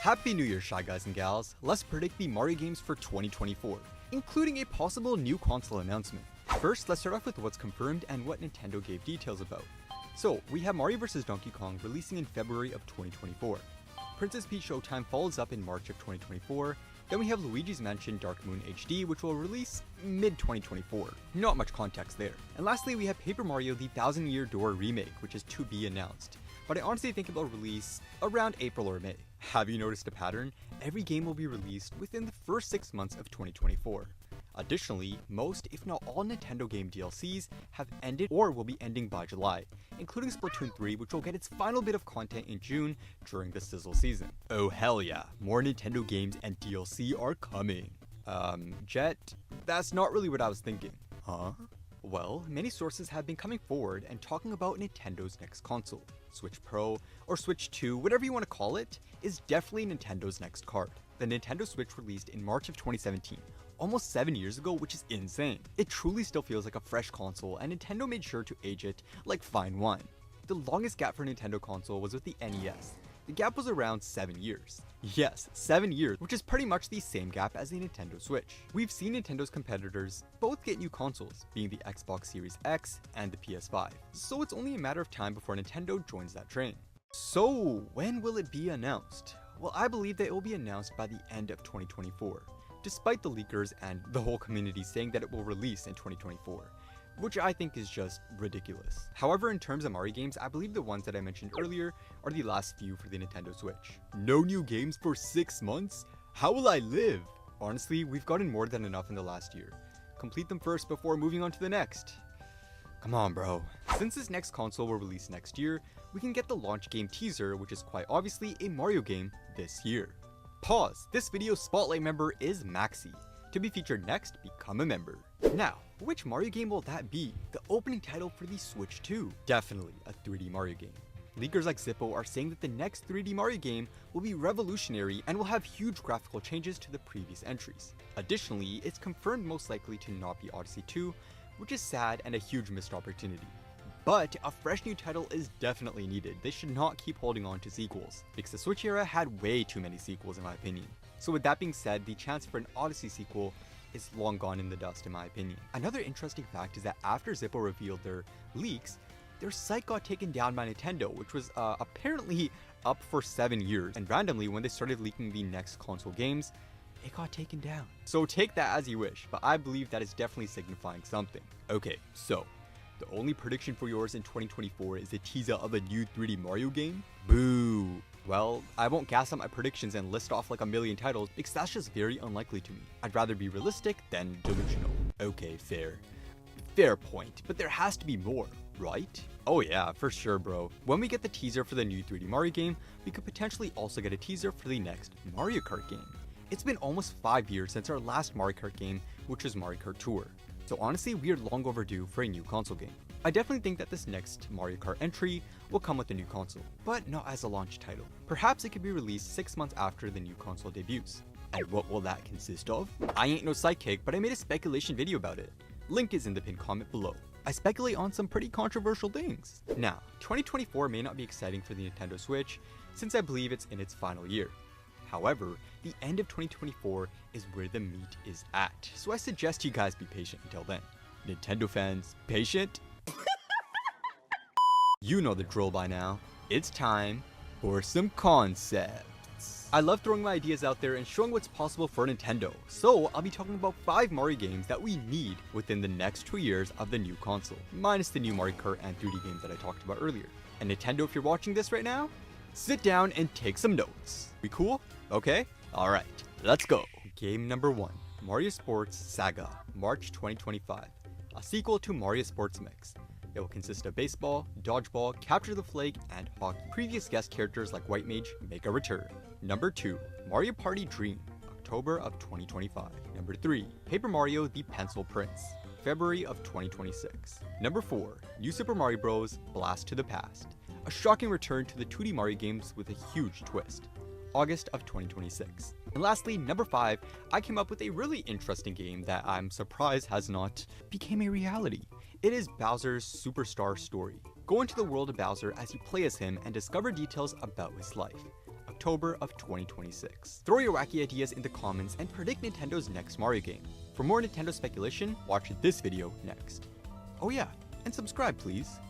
Happy New Year, Shy Guys and Gals. Let's predict the Mario games for 2024, including a possible new console announcement. First, let's start off with what's confirmed and what Nintendo gave details about. So, we have Mario vs. Donkey Kong releasing in February of 2024. Princess Peach Showtime follows up in March of 2024. Then we have Luigi's Mansion Dark Moon HD, which will release mid-2024. Not much context there. And lastly, we have Paper Mario The Thousand Year Door Remake, which is to be announced. But I honestly think it will release around April or May. Have you noticed a pattern? Every game will be released within the first 6 months of 2024. Additionally, most, if not all, Nintendo game DLCs have ended or will be ending by July, including Splatoon 3, which will get its final bit of content in June during the Sizzle season. Oh hell yeah, more Nintendo games and DLC are coming. Jet? That's not really what I was thinking. Huh? Well, many sources have been coming forward and talking about Nintendo's next console. Switch Pro, or Switch 2, whatever you want to call it, is definitely Nintendo's next card. The Nintendo Switch released in March of 2017, almost 7 years ago, which is insane. It truly still feels like a fresh console, and Nintendo made sure to age it like fine wine. The longest gap for a Nintendo console was with the NES. The gap was around 7 years. Yes, 7 years, which is pretty much the same gap as the Nintendo Switch. We've seen Nintendo's competitors both get new consoles, being the Xbox Series X and the PS5. So it's only a matter of time before Nintendo joins that train. So, when will it be announced? Well, I believe that it will be announced by the end of 2024, despite the leakers and the whole community saying that it will release in 2024. Which I think is just ridiculous. However, in terms of Mario games, I believe the ones that I mentioned earlier are the last few for the Nintendo Switch. No new games for 6 months? How will I live? Honestly, we've gotten more than enough in the last year. Complete them first before moving on to the next. Come on, bro. Since this next console will release next year, we can get the launch game teaser, which is quite obviously a Mario game this year. Pause. This video's spotlight member is Maxi. To be featured next, become a member. Now, which Mario game will that be? The opening title for the Switch 2. Definitely a 3D Mario game. Leakers like Zippo are saying that the next 3D Mario game will be revolutionary and will have huge graphical changes to the previous entries. Additionally, it's confirmed most likely to not be Odyssey 2, which is sad and a huge missed opportunity. But a fresh new title is definitely needed. They should not keep holding on to sequels, because the Switch era had way too many sequels in my opinion. So with that being said, the chance for an Odyssey sequel is long gone in the dust in my opinion. Another interesting fact is that after Zippo revealed their leaks, their site got taken down by Nintendo, which was apparently up for 7 years, and randomly when they started leaking the next console games, it got taken down. So take that as you wish, but I believe that is definitely signifying something. Okay, so the only prediction for yours in 2024 is a teaser of a new 3D Mario game? Boo! Well, I won't gas up my predictions and list off like a million titles because that's just very unlikely to me. I'd rather be realistic than delusional. Okay, fair. Fair point, but there has to be more, right? Oh yeah, for sure, bro. When we get the teaser for the new 3D Mario game, we could potentially also get a teaser for the next Mario Kart game. It's been almost 5 years since our last Mario Kart game, which was Mario Kart Tour. So honestly, we are long overdue for a new console game. I definitely think that this next Mario Kart entry will come with a new console, but not as a launch title. Perhaps it could be released 6 months after the new console debuts. And what will that consist of? I ain't no sidekick, but I made a speculation video about it. Link is in the pinned comment below. I speculate on some pretty controversial things. Now, 2024 may not be exciting for the Nintendo Switch, since I believe it's in its final year. However, the end of 2024 is where the meat is at, so I suggest you guys be patient until then. Nintendo fans, patient? You know the drill by now. It's time for some concepts. I love throwing my ideas out there and showing what's possible for Nintendo, so I'll be talking about 5 Mario games that we need within the next 2 years of the new console, minus the new Mario Kart and 3D games that I talked about earlier. And Nintendo, if you're watching this right now, sit down and take some notes. We cool? Okay? Alright, let's go. Game number 1, Mario Sports Saga, March 2025. A sequel to Mario Sports Mix. It will consist of baseball, dodgeball, capture the flag, and hockey. Previous guest characters like White Mage make a return. Number 2, Mario Party Dream, October of 2025. Number 3, Paper Mario The Pencil Prince, February of 2026. Number 4, New Super Mario Bros. Blast to the Past. A shocking return to the 2D Mario games with a huge twist. August of 2026. And lastly, number 5, I came up with a really interesting game that I'm surprised has not become a reality. It is Bowser's Superstar Story. Go into the world of Bowser as you play as him and discover details about his life. A October of 2026. Throw your wacky ideas in the comments and predict Nintendo's next Mario game. For more Nintendo speculation, watch this video next. Oh yeah, and subscribe please.